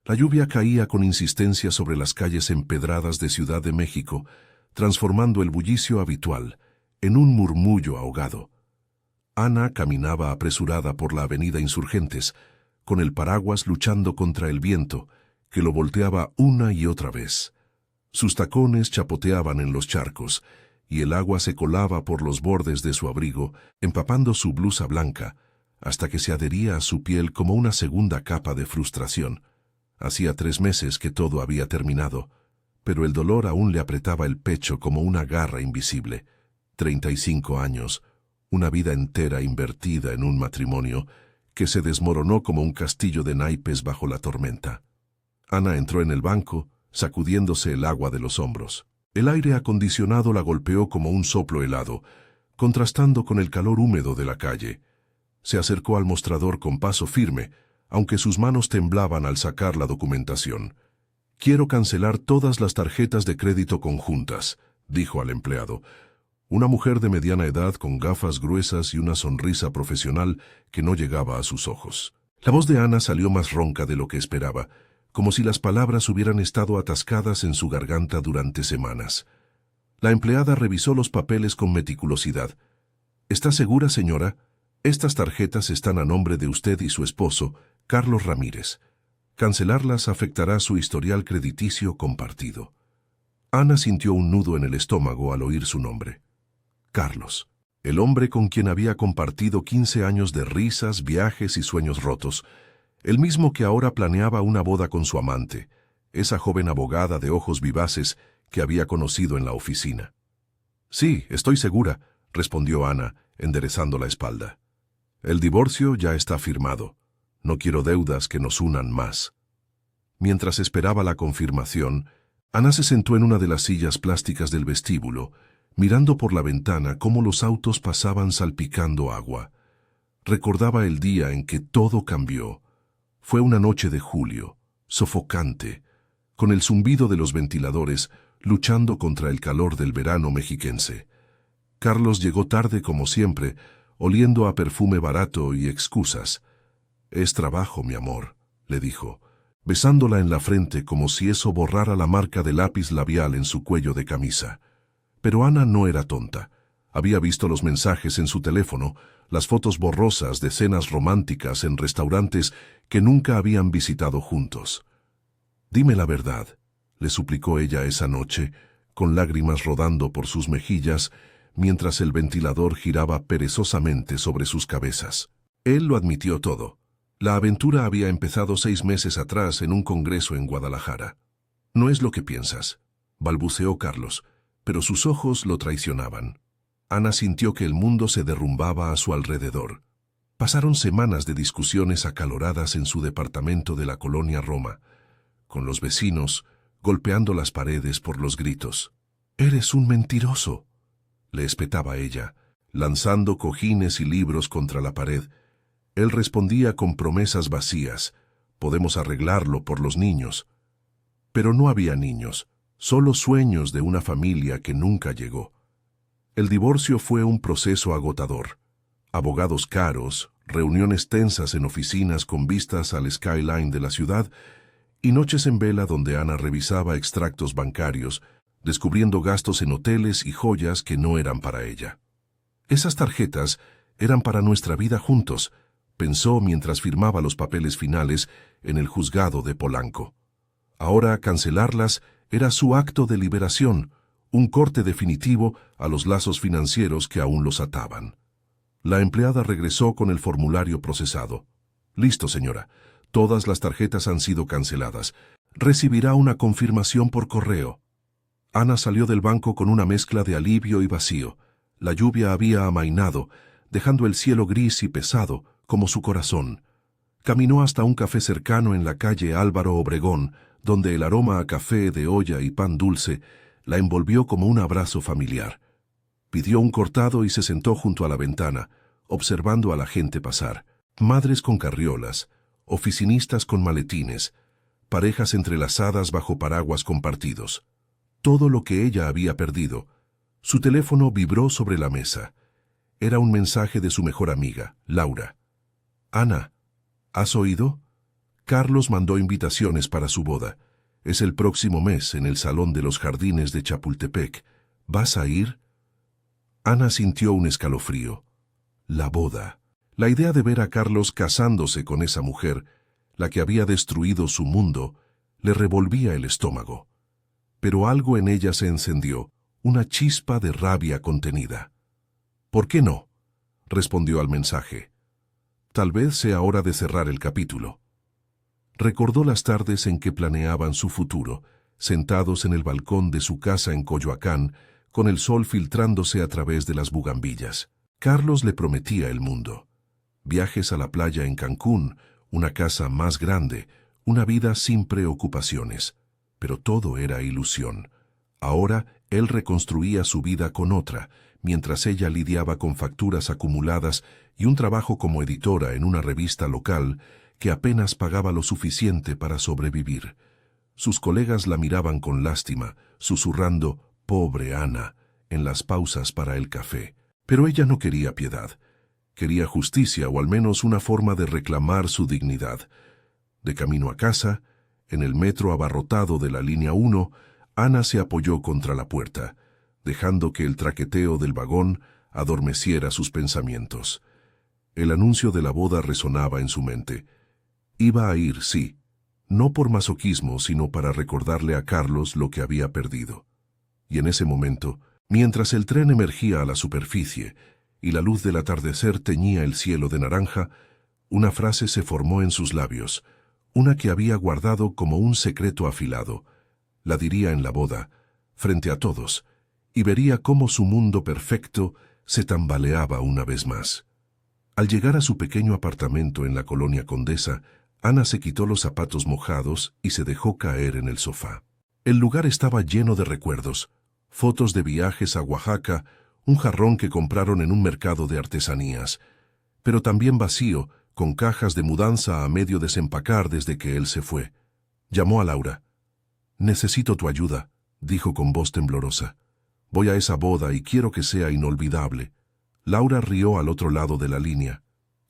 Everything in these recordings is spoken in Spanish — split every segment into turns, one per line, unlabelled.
La lluvia caía con insistencia sobre las calles empedradas de Ciudad de México, transformando el bullicio habitual en un murmullo ahogado. Ana caminaba apresurada por la avenida Insurgentes, con el paraguas luchando contra el viento, que lo volteaba una y otra vez. Sus tacones chapoteaban en los charcos, y el agua se colaba por los bordes de su abrigo, empapando su blusa blanca, hasta que se adhería a su piel como una segunda capa de frustración. Hacía 3 meses que todo había terminado, pero el dolor aún le apretaba el pecho como una garra invisible. 35 años, una vida entera invertida en un matrimonio que se desmoronó como un castillo de naipes bajo la tormenta. Ana entró en el banco, sacudiéndose el agua de los hombros. El aire acondicionado la golpeó como un soplo helado, contrastando con el calor húmedo de la calle. Se acercó al mostrador con paso firme, aunque sus manos temblaban al sacar la documentación. «Quiero cancelar todas las tarjetas de crédito conjuntas», dijo al empleado. Una mujer de mediana edad con gafas gruesas y una sonrisa profesional que no llegaba a sus ojos. La voz de Ana salió más ronca de lo que esperaba, como si las palabras hubieran estado atascadas en su garganta durante semanas. La empleada revisó los papeles con meticulosidad. «¿Está segura, señora? Estas tarjetas están a nombre de usted y su esposo, Carlos Ramírez. Cancelarlas afectará su historial crediticio compartido». Ana sintió un nudo en el estómago al oír su nombre. Carlos, el hombre con quien había compartido 15 años de risas, viajes y sueños rotos, el mismo que ahora planeaba una boda con su amante, esa joven abogada de ojos vivaces que había conocido en la oficina. «Sí, estoy segura», respondió Ana, enderezando la espalda. «El divorcio ya está firmado. No quiero deudas que nos unan más». Mientras esperaba la confirmación, Ana se sentó en una de las sillas plásticas del vestíbulo, mirando por la ventana cómo los autos pasaban salpicando agua. Recordaba el día en que todo cambió. Fue una noche de julio, sofocante, con el zumbido de los ventiladores luchando contra el calor del verano mexiquense. Carlos llegó tarde como siempre, oliendo a perfume barato y excusas. «Es trabajo, mi amor», le dijo, besándola en la frente como si eso borrara la marca de lápiz labial en su cuello de camisa. Pero Ana no era tonta. Había visto los mensajes en su teléfono, las fotos borrosas de cenas románticas en restaurantes que nunca habían visitado juntos. «Dime la verdad», le suplicó ella esa noche, con lágrimas rodando por sus mejillas, mientras el ventilador giraba perezosamente sobre sus cabezas. Él lo admitió todo. La aventura había empezado 6 meses atrás en un congreso en Guadalajara. «No es lo que piensas», balbuceó Carlos, pero sus ojos lo traicionaban. Ana sintió que el mundo se derrumbaba a su alrededor. Pasaron semanas de discusiones acaloradas en su departamento de la colonia Roma, con los vecinos golpeando las paredes por los gritos. «Eres un mentiroso», le espetaba ella, lanzando cojines y libros contra la pared. Él respondía con promesas vacías. «Podemos arreglarlo por los niños». Pero no había niños, solo sueños de una familia que nunca llegó. El divorcio fue un proceso agotador. Abogados caros, reuniones tensas en oficinas con vistas al skyline de la ciudad y noches en vela donde Ana revisaba extractos bancarios, descubriendo gastos en hoteles y joyas que no eran para ella. «Esas tarjetas eran para nuestra vida juntos», pensó mientras firmaba los papeles finales en el juzgado de Polanco. Ahora cancelarlas era su acto de liberación, un corte definitivo a los lazos financieros que aún los ataban. La empleada regresó con el formulario procesado. «Listo, señora. Todas las tarjetas han sido canceladas. Recibirá una confirmación por correo». Ana salió del banco con una mezcla de alivio y vacío. La lluvia había amainado, dejando el cielo gris y pesado, como su corazón. Caminó hasta un café cercano en la calle Álvaro Obregón, donde el aroma a café de olla y pan dulce la envolvió como un abrazo familiar. Pidió un cortado y se sentó junto a la ventana, observando a la gente pasar. Madres con carriolas, oficinistas con maletines, parejas entrelazadas bajo paraguas compartidos. Todo lo que ella había perdido. Su teléfono vibró sobre la mesa. Era un mensaje de su mejor amiga, Laura. «Ana, ¿has oído? Carlos mandó invitaciones para su boda. Es el próximo mes en el Salón de los Jardines de Chapultepec. ¿Vas a ir? Ana sintió un escalofrío. La boda. La idea de ver a Carlos casándose con esa mujer, la que había destruido su mundo, le revolvía el estómago. Pero algo en ella se encendió, una chispa de rabia contenida. ¿Por qué no?, respondió al mensaje. Tal vez sea hora de cerrar el capítulo. Recordó las tardes en que planeaban su futuro, sentados en el balcón de su casa en Coyoacán, con el sol filtrándose a través de las bugambillas. Carlos le prometía el mundo. Viajes a la playa en Cancún, una casa más grande, una vida sin preocupaciones. Pero todo era ilusión. Ahora él reconstruía su vida con otra, mientras ella lidiaba con facturas acumuladas y un trabajo como editora en una revista local que apenas pagaba lo suficiente para sobrevivir. Sus colegas la miraban con lástima, susurrando «Pobre Ana» en las pausas para el café. Pero ella no quería piedad. Quería justicia o al menos una forma de reclamar su dignidad. De camino a casa, en el metro abarrotado de la línea 1, Ana se apoyó contra la puerta, dejando que el traqueteo del vagón adormeciera sus pensamientos. El anuncio de la boda resonaba en su mente. Iba a ir, sí, no por masoquismo, sino para recordarle a Carlos lo que había perdido. Y en ese momento, mientras el tren emergía a la superficie y la luz del atardecer teñía el cielo de naranja, una frase se formó en sus labios, una que había guardado como un secreto afilado. La diría en la boda, frente a todos, y vería cómo su mundo perfecto se tambaleaba una vez más. Al llegar a su pequeño apartamento en la colonia Condesa, Ana se quitó los zapatos mojados y se dejó caer en el sofá. El lugar estaba lleno de recuerdos, fotos de viajes a Oaxaca, un jarrón que compraron en un mercado de artesanías, pero también vacío, con cajas de mudanza a medio desempacar desde que él se fue. Llamó a Laura. «Necesito tu ayuda», dijo con voz temblorosa. «Voy a esa boda y quiero que sea inolvidable». Laura rió al otro lado de la línea.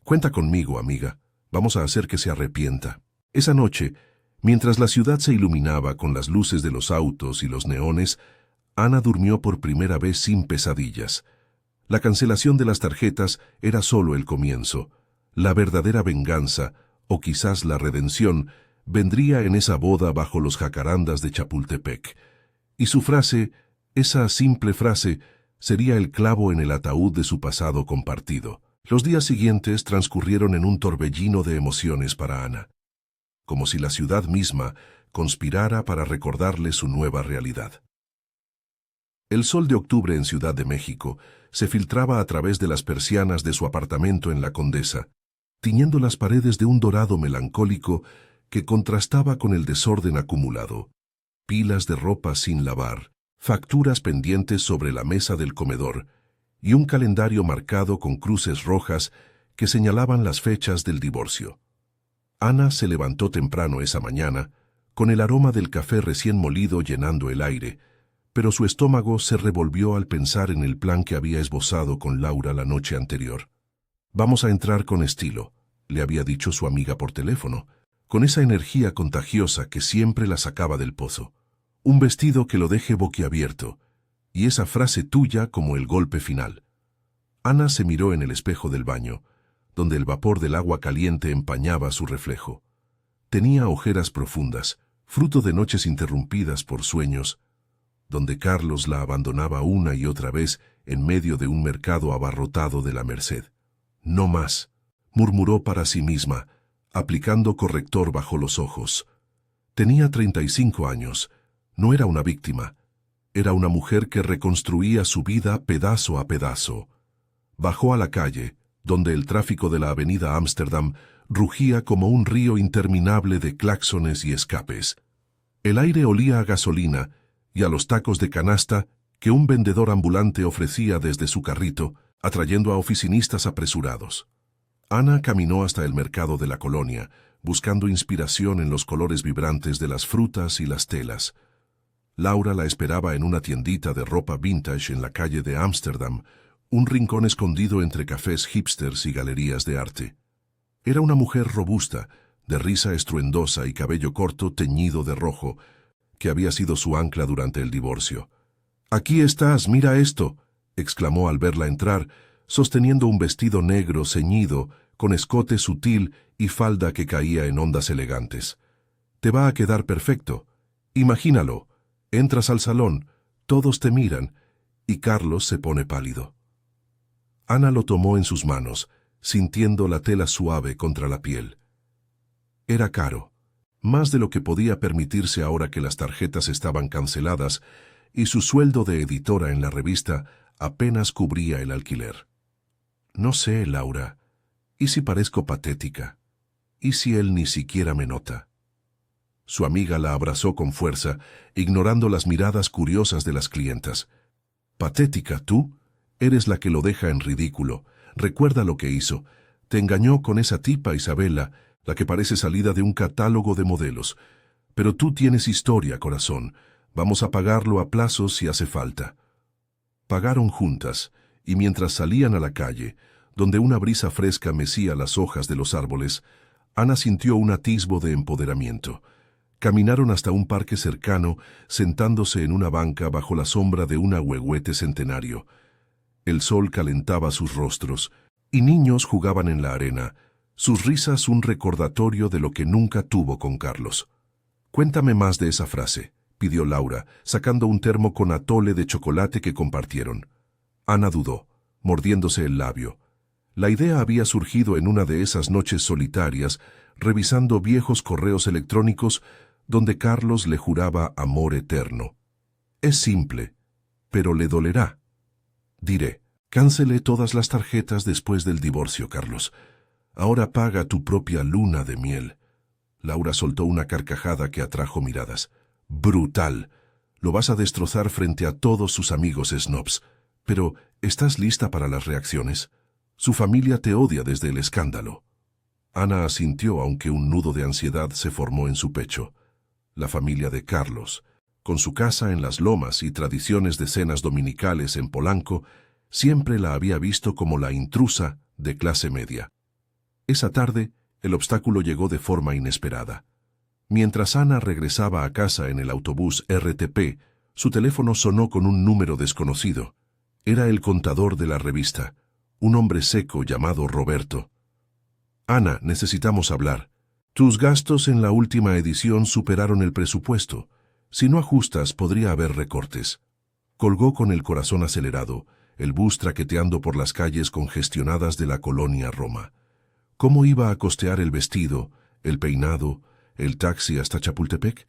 «Cuenta conmigo, amiga. Vamos a hacer que se arrepienta». Esa noche, mientras la ciudad se iluminaba con las luces de los autos y los neones, Ana durmió por primera vez sin pesadillas. La cancelación de las tarjetas era solo el comienzo. La verdadera venganza, o quizás la redención, vendría en esa boda bajo los jacarandas de Chapultepec. Y su frase, esa simple frase, sería el clavo en el ataúd de su pasado compartido. Los días siguientes transcurrieron en un torbellino de emociones para Ana, como si la ciudad misma conspirara para recordarle su nueva realidad. El sol de octubre en Ciudad de México se filtraba a través de las persianas de su apartamento en la Condesa, tiñendo las paredes de un dorado melancólico que contrastaba con el desorden acumulado. Pilas de ropa sin lavar, facturas pendientes sobre la mesa del comedor y un calendario marcado con cruces rojas que señalaban las fechas del divorcio. Ana se levantó temprano esa mañana, con el aroma del café recién molido llenando el aire, pero su estómago se revolvió al pensar en el plan que había esbozado con Laura la noche anterior. «Vamos a entrar con estilo», le había dicho su amiga por teléfono, con esa energía contagiosa que siempre la sacaba del pozo. Un vestido que lo deje boquiabierto, y esa frase tuya como el golpe final. Ana se miró en el espejo del baño, donde el vapor del agua caliente empañaba su reflejo. Tenía ojeras profundas, fruto de noches interrumpidas por sueños, donde Carlos la abandonaba una y otra vez en medio de un mercado abarrotado de la Merced. «No más», murmuró para sí misma, aplicando corrector bajo los ojos. Tenía 35 años, no era una víctima, era una mujer que reconstruía su vida pedazo a pedazo. Bajó a la calle, donde el tráfico de la avenida Ámsterdam rugía como un río interminable de claxones y escapes. El aire olía a gasolina y a los tacos de canasta que un vendedor ambulante ofrecía desde su carrito, atrayendo a oficinistas apresurados. Ana caminó hasta el mercado de la colonia, buscando inspiración en los colores vibrantes de las frutas y las telas. Laura la esperaba en una tiendita de ropa vintage en la calle de Ámsterdam, un rincón escondido entre cafés hipsters y galerías de arte. Era una mujer robusta, de risa estruendosa y cabello corto teñido de rojo, que había sido su ancla durante el divorcio. «Aquí estás, mira esto», exclamó al verla entrar, sosteniendo un vestido negro ceñido, con escote sutil y falda que caía en ondas elegantes. «Te va a quedar perfecto. Imagínalo. Entras al salón, todos te miran, y Carlos se pone pálido». Ana lo tomó en sus manos, sintiendo la tela suave contra la piel. Era caro, más de lo que podía permitirse ahora que las tarjetas estaban canceladas y su sueldo de editora en la revista apenas cubría el alquiler. «No sé, Laura. ¿Y si parezco patética? ¿Y si él ni siquiera me nota?» Su amiga la abrazó con fuerza, ignorando las miradas curiosas de las clientas. «¿Patética tú? Eres la que lo deja en ridículo. Recuerda lo que hizo. Te engañó con esa tipa Isabela, la que parece salida de un catálogo de modelos. Pero tú tienes historia, corazón. Vamos a pagarlo a plazos si hace falta». Pagaron juntas, y mientras salían a la calle, donde una brisa fresca mecía las hojas de los árboles, Ana sintió un atisbo de empoderamiento. Caminaron hasta un parque cercano, sentándose en una banca bajo la sombra de un ahuehuete centenario. El sol calentaba sus rostros, y niños jugaban en la arena, sus risas un recordatorio de lo que nunca tuvo con Carlos. «Cuéntame más de esa frase», pidió Laura, sacando un termo con atole de chocolate que compartieron. Ana dudó, mordiéndose el labio. La idea había surgido en una de esas noches solitarias, revisando viejos correos electrónicos donde Carlos le juraba amor eterno. «Es simple, pero le dolerá». «Diré, cancelé todas las tarjetas después del divorcio, Carlos. Ahora paga tu propia luna de miel». Laura soltó una carcajada que atrajo miradas. «Brutal. Lo vas a destrozar frente a todos sus amigos snobs. Pero, ¿estás lista para las reacciones? Su familia te odia desde el escándalo». Ana asintió, aunque un nudo de ansiedad se formó en su pecho. La familia de Carlos, con su casa en las Lomas y tradiciones de cenas dominicales en Polanco, siempre la había visto como la intrusa de clase media. Esa tarde, el obstáculo llegó de forma inesperada. Mientras Ana regresaba a casa en el autobús RTP, su teléfono sonó con un número desconocido. Era el contador de la revista, un hombre seco llamado Roberto. «Ana, necesitamos hablar. Tus gastos en la última edición superaron el presupuesto. Si no ajustas, podría haber recortes». Colgó con el corazón acelerado, el bus traqueteando por las calles congestionadas de la colonia Roma. ¿Cómo iba a costear el vestido, el peinado, el taxi hasta Chapultepec?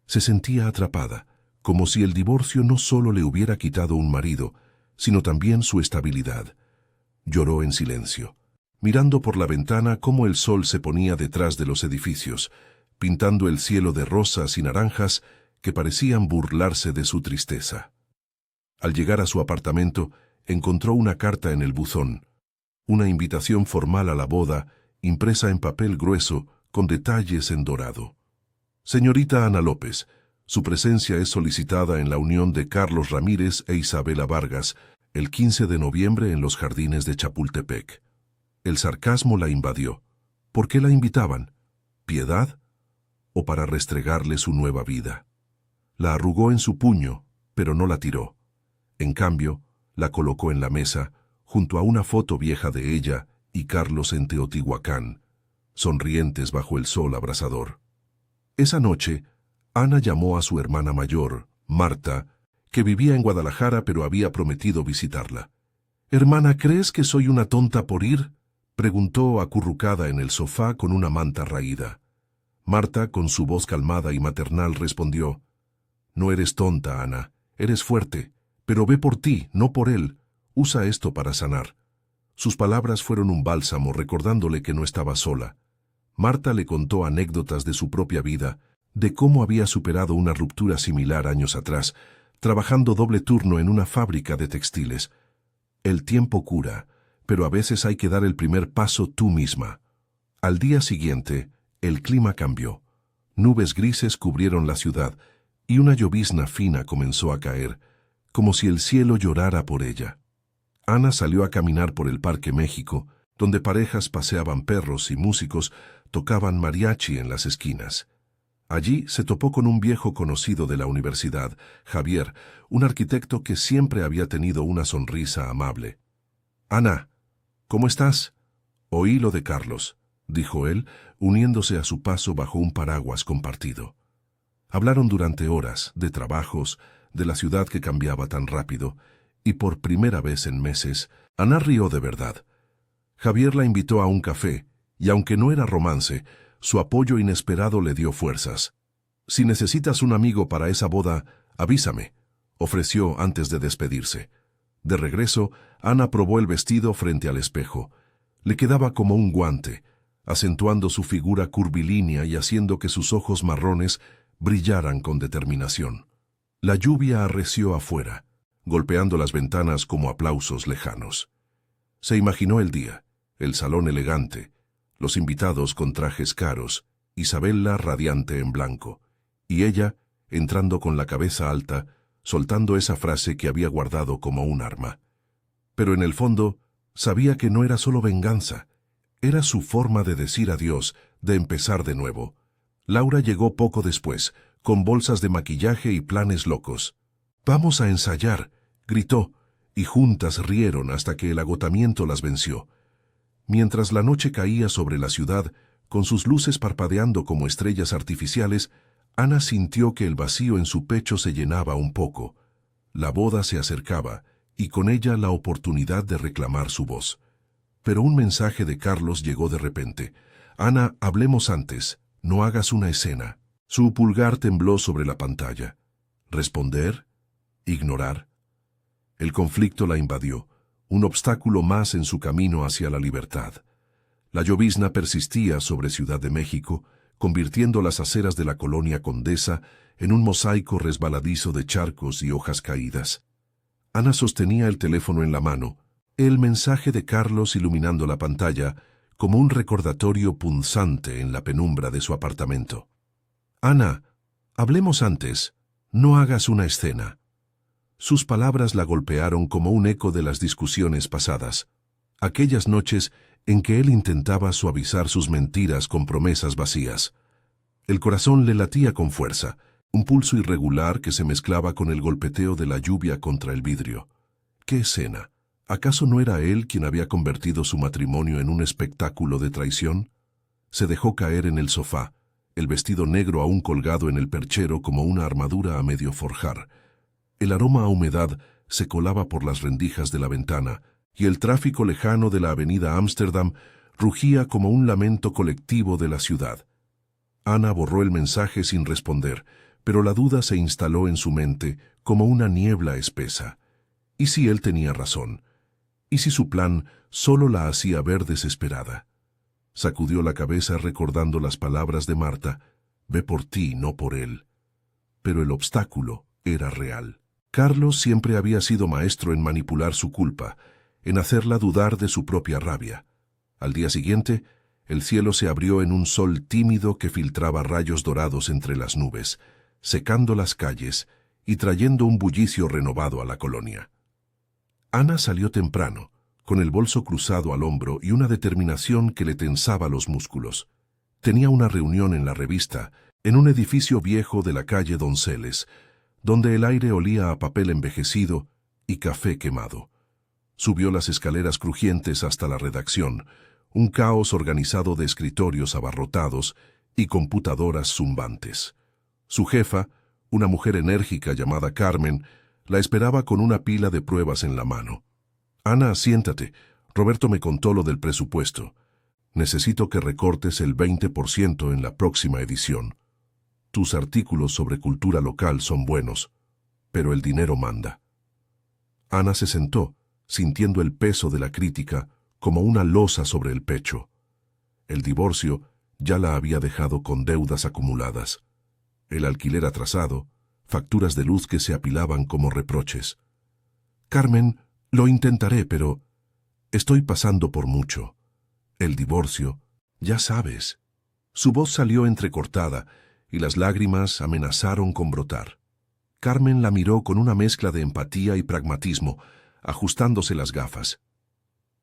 Se sentía atrapada, como si el divorcio no solo le hubiera quitado un marido, sino también su estabilidad. Lloró en silencio, mirando por la ventana cómo el sol se ponía detrás de los edificios, pintando el cielo de rosas y naranjas que parecían burlarse de su tristeza. Al llegar a su apartamento, encontró una carta en el buzón, una invitación formal a la boda, impresa en papel grueso, con detalles en dorado. «Señorita Ana López, su presencia es solicitada en la unión de Carlos Ramírez e Isabela Vargas, el 15 de noviembre en los jardines de Chapultepec». El sarcasmo la invadió. ¿Por qué la invitaban? ¿Piedad? ¿O para restregarle su nueva vida? La arrugó en su puño, pero no la tiró. En cambio, la colocó en la mesa, junto a una foto vieja de ella y Carlos en Teotihuacán, sonrientes bajo el sol abrasador. Esa noche, Ana llamó a su hermana mayor, Marta, que vivía en Guadalajara pero había prometido visitarla. «Hermana, ¿crees que soy una tonta por ir?», preguntó acurrucada en el sofá con una manta raída. Marta, con su voz calmada y maternal, respondió: «No eres tonta, Ana, eres fuerte, pero ve por ti, no por él. Usa esto para sanar». Sus palabras fueron un bálsamo, recordándole que no estaba sola. Marta le contó anécdotas de su propia vida, de cómo había superado una ruptura similar años atrás, trabajando doble turno en una fábrica de textiles. El tiempo cura, pero a veces hay que dar el primer paso tú misma. Al día siguiente, el clima cambió. Nubes grises cubrieron la ciudad y una llovizna fina comenzó a caer, como si el cielo llorara por ella. Ana salió a caminar por el Parque México, donde parejas paseaban perros y músicos tocaban mariachi en las esquinas. Allí se topó con un viejo conocido de la universidad, Javier, un arquitecto que siempre había tenido una sonrisa amable. «Ana, ¿cómo estás?» «Oí lo de Carlos», dijo él, uniéndose a su paso bajo un paraguas compartido. Hablaron durante horas de trabajos, de la ciudad que cambiaba tan rápido, y por primera vez en meses, Ana rió de verdad. Javier la invitó a un café, y aunque no era romance, su apoyo inesperado le dio fuerzas. «Si necesitas un amigo para esa boda, avísame», ofreció antes de despedirse. De regreso, Ana probó el vestido frente al espejo. Le quedaba como un guante, acentuando su figura curvilínea y haciendo que sus ojos marrones brillaran con determinación. La lluvia arreció afuera, golpeando las ventanas como aplausos lejanos. Se imaginó el día, el salón elegante, los invitados con trajes caros, Isabella radiante en blanco, y ella entrando con la cabeza alta, soltando esa frase que había guardado como un arma. Pero en el fondo, sabía que no era solo venganza, era su forma de decir adiós, de empezar de nuevo. Laura llegó poco después, con bolsas de maquillaje y planes locos. «Vamos a ensayar», gritó, y juntas rieron hasta que el agotamiento las venció. Mientras la noche caía sobre la ciudad, con sus luces parpadeando como estrellas artificiales, Ana sintió que el vacío en su pecho se llenaba un poco. La boda se acercaba, y con ella la oportunidad de reclamar su voz. Pero un mensaje de Carlos llegó de repente. «Ana, hablemos antes, no hagas una escena». Su pulgar tembló sobre la pantalla. ¿Responder? ¿Ignorar? El conflicto la invadió, un obstáculo más en su camino hacia la libertad. La llovizna persistía sobre Ciudad de México, convirtiendo las aceras de la colonia Condesa en un mosaico resbaladizo de charcos y hojas caídas. Ana sostenía el teléfono en la mano, el mensaje de Carlos iluminando la pantalla como un recordatorio punzante en la penumbra de su apartamento. «Ana, hablemos antes, no hagas una escena». Sus palabras la golpearon como un eco de las discusiones pasadas, aquellas noches en que él intentaba suavizar sus mentiras con promesas vacías. El corazón le latía con fuerza, un pulso irregular que se mezclaba con el golpeteo de la lluvia contra el vidrio. ¿Qué escena? ¿Acaso no era él quien había convertido su matrimonio en un espectáculo de traición? Se dejó caer en el sofá, el vestido negro aún colgado en el perchero como una armadura a medio forjar. El aroma a humedad se colaba por las rendijas de la ventana, y el tráfico lejano de la avenida Ámsterdam rugía como un lamento colectivo de la ciudad. Ana borró el mensaje sin responder, pero la duda se instaló en su mente como una niebla espesa. ¿Y si él tenía razón? ¿Y si su plan solo la hacía ver desesperada? Sacudió la cabeza recordando las palabras de Marta: «Ve por ti, no por él». Pero el obstáculo era real. Carlos siempre había sido maestro en manipular su culpa, en hacerla dudar de su propia rabia. Al día siguiente, el cielo se abrió en un sol tímido que filtraba rayos dorados entre las nubes, secando las calles y trayendo un bullicio renovado a la colonia. Ana salió temprano, con el bolso cruzado al hombro y una determinación que le tensaba los músculos. Tenía una reunión en la revista, en un edificio viejo de la calle Donceles, donde el aire olía a papel envejecido y café quemado. Subió las escaleras crujientes hasta la redacción, un caos organizado de escritorios abarrotados y computadoras zumbantes. Su jefa, una mujer enérgica llamada Carmen, la esperaba con una pila de pruebas en la mano. «Ana, siéntate. Roberto me contó lo del presupuesto. Necesito que recortes el 20% en la próxima edición. Tus artículos sobre cultura local son buenos, pero el dinero manda». Ana se sentó, sintiendo el peso de la crítica como una losa sobre el pecho. El divorcio ya la había dejado con deudas acumuladas. El alquiler atrasado, facturas de luz que se apilaban como reproches. «Carmen, lo intentaré, pero estoy pasando por mucho. El divorcio, ya sabes». Su voz salió entrecortada y las lágrimas amenazaron con brotar. Carmen la miró con una mezcla de empatía y pragmatismo, ajustándose las gafas.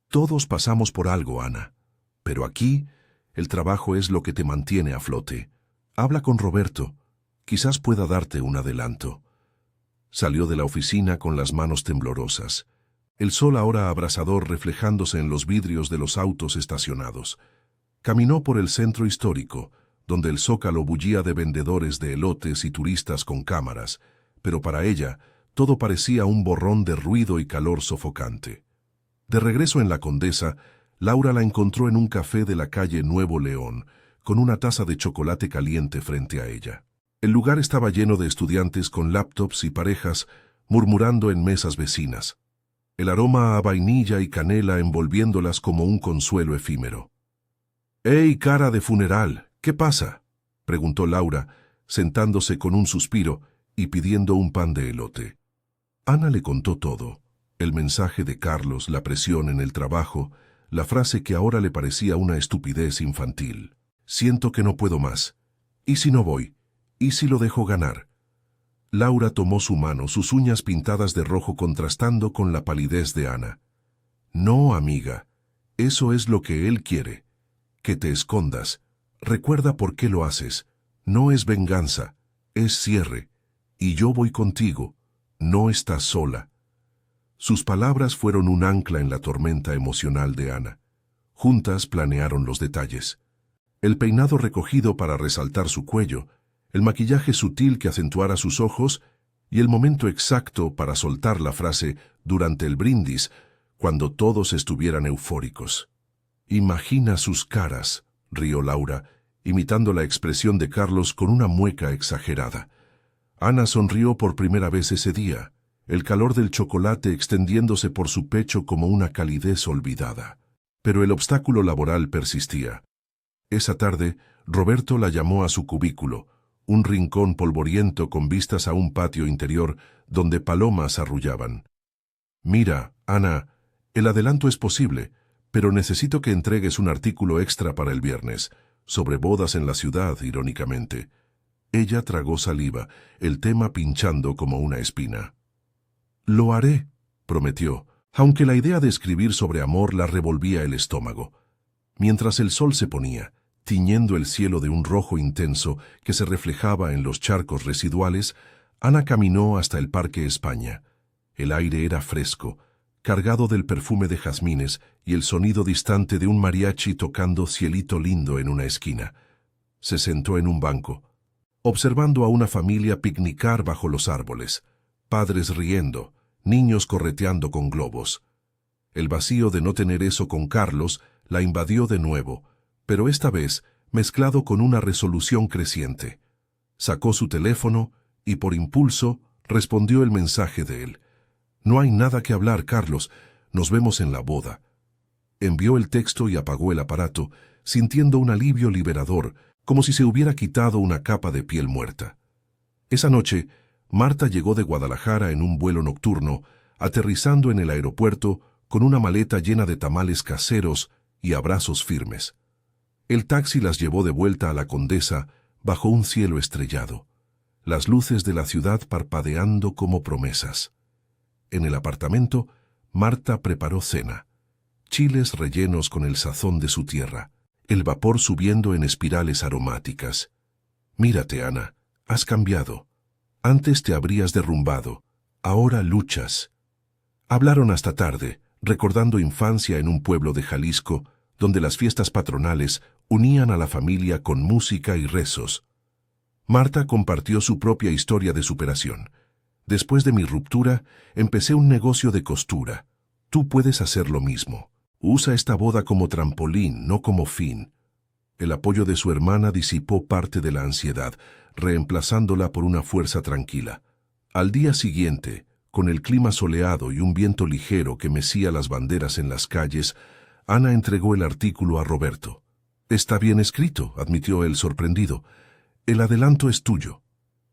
«Todos pasamos por algo, Ana, pero aquí, El trabajo es lo que te mantiene a flote. Habla con Roberto. Quizás pueda darte un adelanto. Salió de la oficina con las manos temblorosas. El sol ahora abrasador reflejándose en los vidrios de los autos estacionados. Caminó por el centro histórico, donde el zócalo bullía de vendedores de elotes y turistas con cámaras, pero para ella todo parecía un borrón de ruido y calor sofocante. De regreso en la Condesa, Laura la encontró en un café de la calle Nuevo León, con una taza de chocolate caliente frente a ella. El lugar estaba lleno de estudiantes con laptops y parejas murmurando en mesas vecinas. El aroma a vainilla y canela envolviéndolas como un consuelo efímero. «¡Ey, cara de funeral! ¿Qué pasa?», preguntó Laura, sentándose con un suspiro y pidiendo un pan de elote. Ana le contó todo. El mensaje de Carlos, la presión en el trabajo, la frase que ahora le parecía una estupidez infantil. «Siento que no puedo más. ¿Y si no voy? ¿Y si lo dejo ganar?». Laura tomó su mano, sus uñas pintadas de rojo contrastando con la palidez de Ana. «No, amiga. Eso es lo que él quiere. Que te escondas. Recuerda por qué lo haces. No es venganza, es cierre. Y yo voy contigo. No estás sola». Sus palabras fueron un ancla en la tormenta emocional de Ana. Juntas planearon los detalles. El peinado recogido para resaltar su cuello, el maquillaje sutil que acentuara sus ojos y el momento exacto para soltar la frase durante el brindis, cuando todos estuvieran eufóricos. «Imagina sus caras», rió Laura, imitando la expresión de Carlos con una mueca exagerada. Ana sonrió por primera vez ese día, el calor del chocolate extendiéndose por su pecho como una calidez olvidada. Pero el obstáculo laboral persistía. Esa tarde, Roberto la llamó a su cubículo, un rincón polvoriento con vistas a un patio interior donde palomas arrullaban. «Mira, Ana, el adelanto es posible, pero necesito que entregues un artículo extra para el viernes, sobre bodas en la ciudad, irónicamente». Ella tragó saliva, el tema pinchando como una espina. «Lo haré», prometió, aunque la idea de escribir sobre amor la revolvía el estómago. Mientras el sol se ponía, tiñendo el cielo de un rojo intenso que se reflejaba en los charcos residuales, Ana caminó hasta el Parque España. El aire era fresco, cargado del perfume de jazmines y el sonido distante de un mariachi tocando Cielito Lindo en una esquina. Se sentó en un banco, observando a una familia picnicar bajo los árboles, padres riendo, niños correteando con globos. El vacío de no tener eso con Carlos la invadió de nuevo, pero esta vez mezclado con una resolución creciente. Sacó su teléfono y por impulso respondió el mensaje de él. «No hay nada que hablar, Carlos. Nos vemos en la boda». Envió el texto y apagó el aparato, sintiendo un alivio liberador, como si se hubiera quitado una capa de piel muerta. Esa noche, Marta llegó de Guadalajara en un vuelo nocturno, aterrizando en el aeropuerto con una maleta llena de tamales caseros y abrazos firmes. El taxi las llevó de vuelta a la Condesa bajo un cielo estrellado, las luces de la ciudad parpadeando como promesas. En el apartamento, Marta preparó cena. Chiles rellenos con el sazón de su tierra, el vapor subiendo en espirales aromáticas. «Mírate, Ana, has cambiado. Antes te habrías derrumbado, ahora luchas». Hablaron hasta tarde, recordando infancia en un pueblo de Jalisco, donde las fiestas patronales unían a la familia con música y rezos. Marta compartió su propia historia de superación. «Después de mi ruptura, empecé un negocio de costura. Tú puedes hacer lo mismo. Usa esta boda como trampolín, no como fin». El apoyo de su hermana disipó parte de la ansiedad, reemplazándola por una fuerza tranquila. Al día siguiente, con el clima soleado y un viento ligero que mecía las banderas en las calles, Ana entregó el artículo a Roberto. «Está bien escrito», admitió él sorprendido. «El adelanto es tuyo».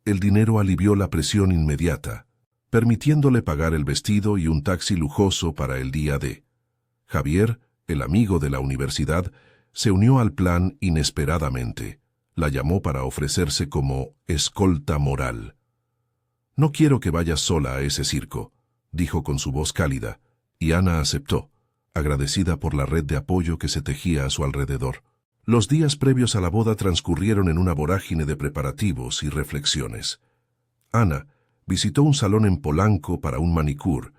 El dinero alivió la presión inmediata, permitiéndole pagar el vestido y un taxi lujoso para el día D. Javier, el amigo de la universidad, se unió al plan inesperadamente. La llamó para ofrecerse como escolta moral. «No quiero que vayas sola a ese circo», dijo con su voz cálida, y Ana aceptó, agradecida por la red de apoyo que se tejía a su alrededor. Los días previos a la boda transcurrieron en una vorágine de preparativos y reflexiones. Ana visitó un salón en Polanco para un manicure,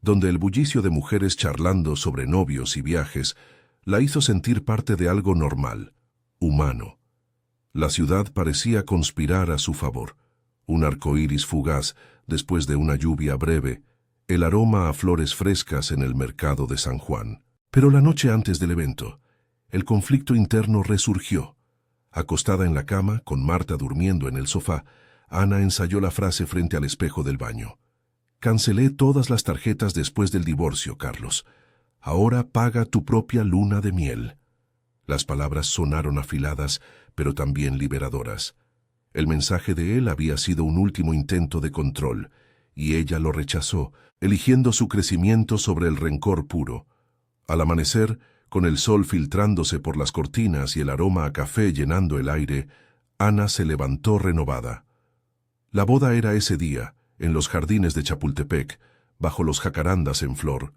donde el bullicio de mujeres charlando sobre novios y viajes la hizo sentir parte de algo normal, humano. La ciudad parecía conspirar a su favor. Un arcoíris fugaz después de una lluvia breve, el aroma a flores frescas en el mercado de San Juan. Pero la noche antes del evento, el conflicto interno resurgió. Acostada en la cama, con Marta durmiendo en el sofá, Ana ensayó la frase frente al espejo del baño. «Cancelé todas las tarjetas después del divorcio, Carlos. Ahora paga tu propia luna de miel». Las palabras sonaron afiladas, pero también liberadoras. El mensaje de él había sido un último intento de control, y ella lo rechazó, eligiendo su crecimiento sobre el rencor puro. Al amanecer, con el sol filtrándose por las cortinas y el aroma a café llenando el aire, Ana se levantó renovada. La boda era ese día, en los jardines de Chapultepec, bajo los jacarandas en flor.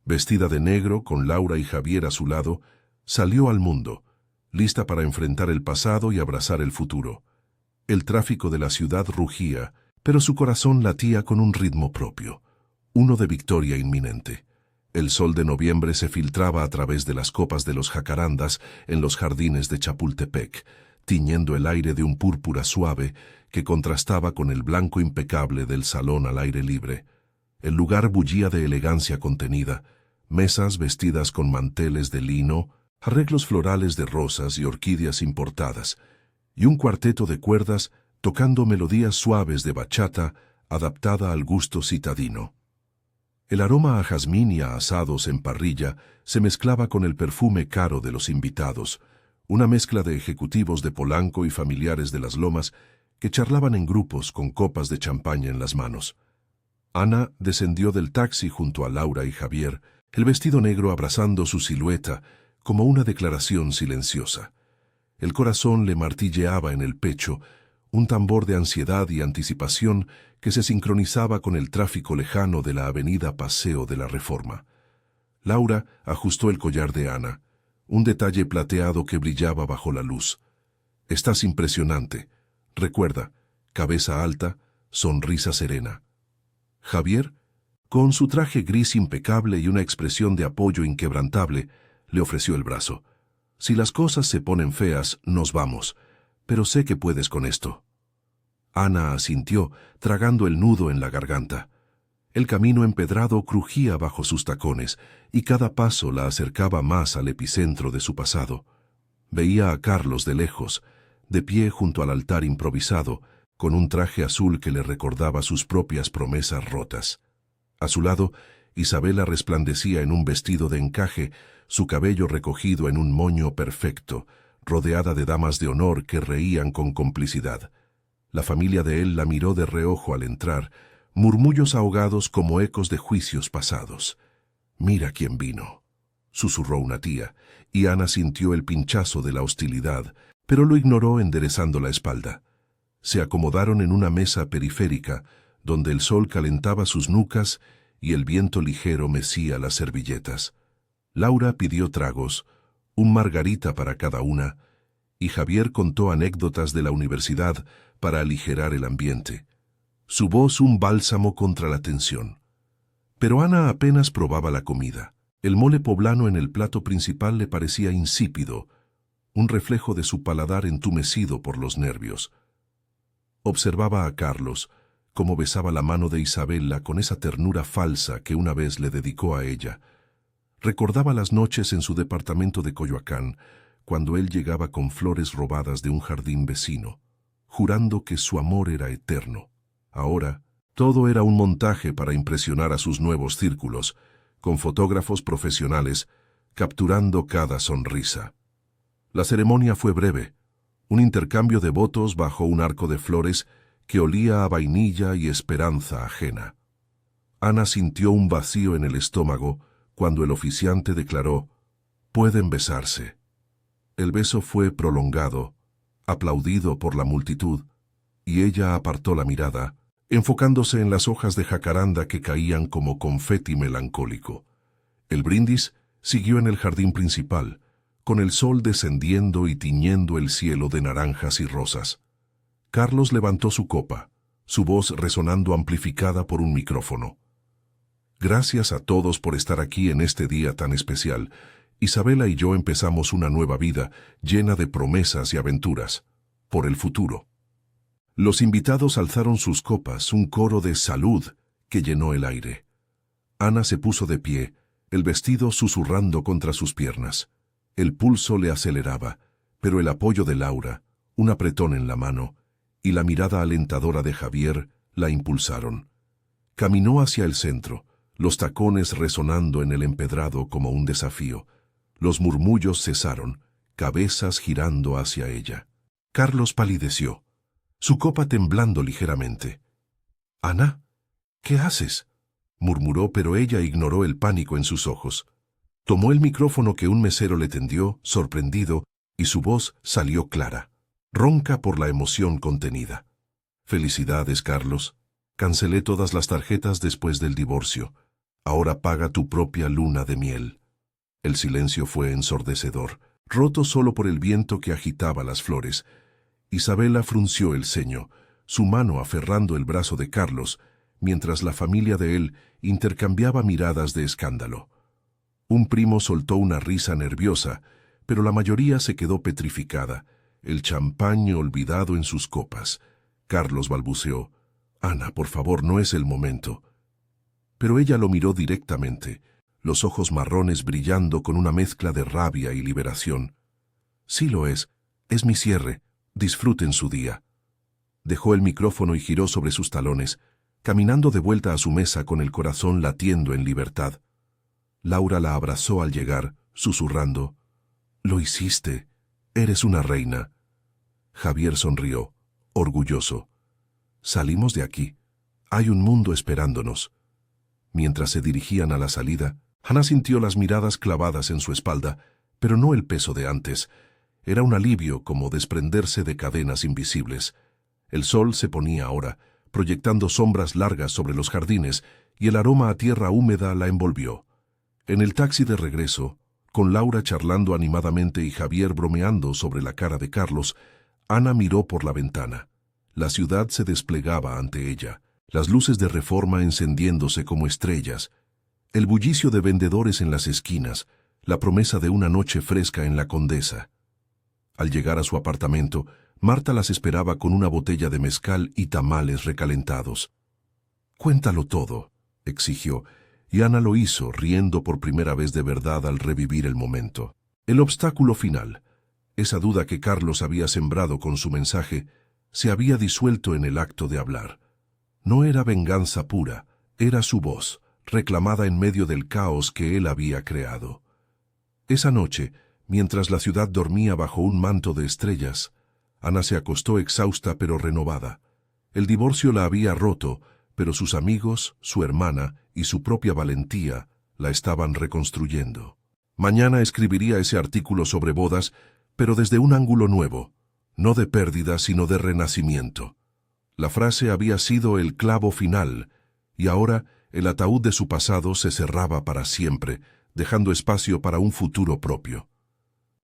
Vestida de negro, con Laura y Javier a su lado, salió al mundo, lista para enfrentar el pasado y abrazar el futuro. El tráfico de la ciudad rugía, pero su corazón latía con un ritmo propio, uno de victoria inminente. El sol de noviembre se filtraba a través de las copas de los jacarandas en los jardines de Chapultepec, tiñendo el aire de un púrpura suave que contrastaba con el blanco impecable del salón al aire libre. El lugar bullía de elegancia contenida, mesas vestidas con manteles de lino, arreglos florales de rosas y orquídeas importadas, y un cuarteto de cuerdas tocando melodías suaves de bachata adaptada al gusto citadino. El aroma a jazmín y a asados en parrilla se mezclaba con el perfume caro de los invitados, una mezcla de ejecutivos de Polanco y familiares de las Lomas que charlaban en grupos con copas de champaña en las manos. Ana descendió del taxi junto a Laura y Javier, el vestido negro abrazando su silueta como una declaración silenciosa. El corazón le martilleaba en el pecho, un tambor de ansiedad y anticipación que se sincronizaba con el tráfico lejano de la avenida Paseo de la Reforma. Laura ajustó el collar de Ana, un detalle plateado que brillaba bajo la luz. «Estás impresionante. Recuerda, cabeza alta, sonrisa serena». Javier, con su traje gris impecable y una expresión de apoyo inquebrantable, le ofreció el brazo. «Si las cosas se ponen feas, nos vamos, pero sé que puedes con esto». Ana asintió, tragando el nudo en la garganta. El camino empedrado crujía bajo sus tacones, y cada paso la acercaba más al epicentro de su pasado. Veía a Carlos de lejos, de pie junto al altar improvisado, con un traje azul que le recordaba sus propias promesas rotas. A su lado, Isabela resplandecía en un vestido de encaje, su cabello recogido en un moño perfecto, rodeada de damas de honor que reían con complicidad. La familia de él la miró de reojo al entrar, murmullos ahogados como ecos de juicios pasados. «Mira quién vino», susurró una tía, y Ana sintió el pinchazo de la hostilidad, pero lo ignoró enderezando la espalda. Se acomodaron en una mesa periférica, donde el sol calentaba sus nucas y el viento ligero mecía las servilletas. Laura pidió tragos, un margarita para cada una, y Javier contó anécdotas de la universidad para aligerar el ambiente. Su voz un bálsamo contra la tensión. Pero Ana apenas probaba la comida. El mole poblano en el plato principal le parecía insípido, un reflejo de su paladar entumecido por los nervios. Observaba a Carlos, como besaba la mano de Isabela con esa ternura falsa que una vez le dedicó a ella. Recordaba las noches en su departamento de Coyoacán, cuando él llegaba con flores robadas de un jardín vecino, jurando que su amor era eterno. Ahora, todo era un montaje para impresionar a sus nuevos círculos, con fotógrafos profesionales, capturando cada sonrisa. La ceremonia fue breve, un intercambio de votos bajo un arco de flores que olía a vainilla y esperanza ajena. Ana sintió un vacío en el estómago cuando el oficiante declaró: «Pueden besarse». El beso fue prolongado, aplaudido por la multitud, y ella apartó la mirada, enfocándose en las hojas de jacaranda que caían como confeti melancólico. El brindis siguió en el jardín principal, con el sol descendiendo y tiñendo el cielo de naranjas y rosas. Carlos levantó su copa, su voz resonando amplificada por un micrófono. Gracias a todos por estar aquí en este día tan especial. Isabela y yo empezamos una nueva vida llena de promesas y aventuras, por el futuro. Los invitados alzaron sus copas, un coro de salud que llenó el aire. Ana se puso de pie, el vestido susurrando contra sus piernas. El pulso le aceleraba, pero el apoyo de Laura, un apretón en la mano, y la mirada alentadora de Javier la impulsaron. Caminó hacia el centro, los tacones resonando en el empedrado como un desafío. Los murmullos cesaron, cabezas girando hacia ella. Carlos palideció, su copa temblando ligeramente. «Ana, ¿qué haces?», murmuró, pero ella ignoró el pánico en sus ojos. Tomó el micrófono que un mesero le tendió, sorprendido, y su voz salió clara, ronca por la emoción contenida. «Felicidades, Carlos. Cancelé todas las tarjetas después del divorcio. Ahora paga tu propia luna de miel». El silencio fue ensordecedor, roto solo por el viento que agitaba las flores. Isabela frunció el ceño, su mano aferrando el brazo de Carlos, mientras la familia de él intercambiaba miradas de escándalo. Un primo soltó una risa nerviosa, pero la mayoría se quedó petrificada, el champán olvidado en sus copas. Carlos balbuceó: «Ana, por favor, no es el momento». Pero ella lo miró directamente, los ojos marrones brillando con una mezcla de rabia y liberación. «Sí lo es mi cierre, disfruten su día». Dejó el micrófono y giró sobre sus talones, caminando de vuelta a su mesa con el corazón latiendo en libertad. Laura la abrazó al llegar, susurrando: «Lo hiciste, eres una reina». Javier sonrió, orgulloso. «Salimos de aquí, hay un mundo esperándonos». Mientras se dirigían a la salida, Ana sintió las miradas clavadas en su espalda, pero no el peso de antes. Era un alivio, como desprenderse de cadenas invisibles. El sol se ponía ahora, proyectando sombras largas sobre los jardines, y el aroma a tierra húmeda la envolvió. En el taxi de regreso, con Laura charlando animadamente y Javier bromeando sobre la cara de Carlos, Ana miró por la ventana. La ciudad se desplegaba ante ella, las luces de Reforma encendiéndose como estrellas, el bullicio de vendedores en las esquinas, la promesa de una noche fresca en la Condesa. Al llegar a su apartamento, Marta las esperaba con una botella de mezcal y tamales recalentados. «Cuéntalo todo», exigió, y Ana lo hizo, riendo por primera vez de verdad al revivir el momento. El obstáculo final, esa duda que Carlos había sembrado con su mensaje, se había disuelto en el acto de hablar. No era venganza pura, era su voz, reclamada en medio del caos que él había creado. Esa noche, mientras la ciudad dormía bajo un manto de estrellas, Ana se acostó exhausta pero renovada. El divorcio la había roto, pero sus amigos, su hermana y su propia valentía la estaban reconstruyendo. Mañana escribiría ese artículo sobre bodas, pero desde un ángulo nuevo, no de pérdida sino de renacimiento. La frase había sido el clavo final, y ahora el ataúd de su pasado se cerraba para siempre, dejando espacio para un futuro propio.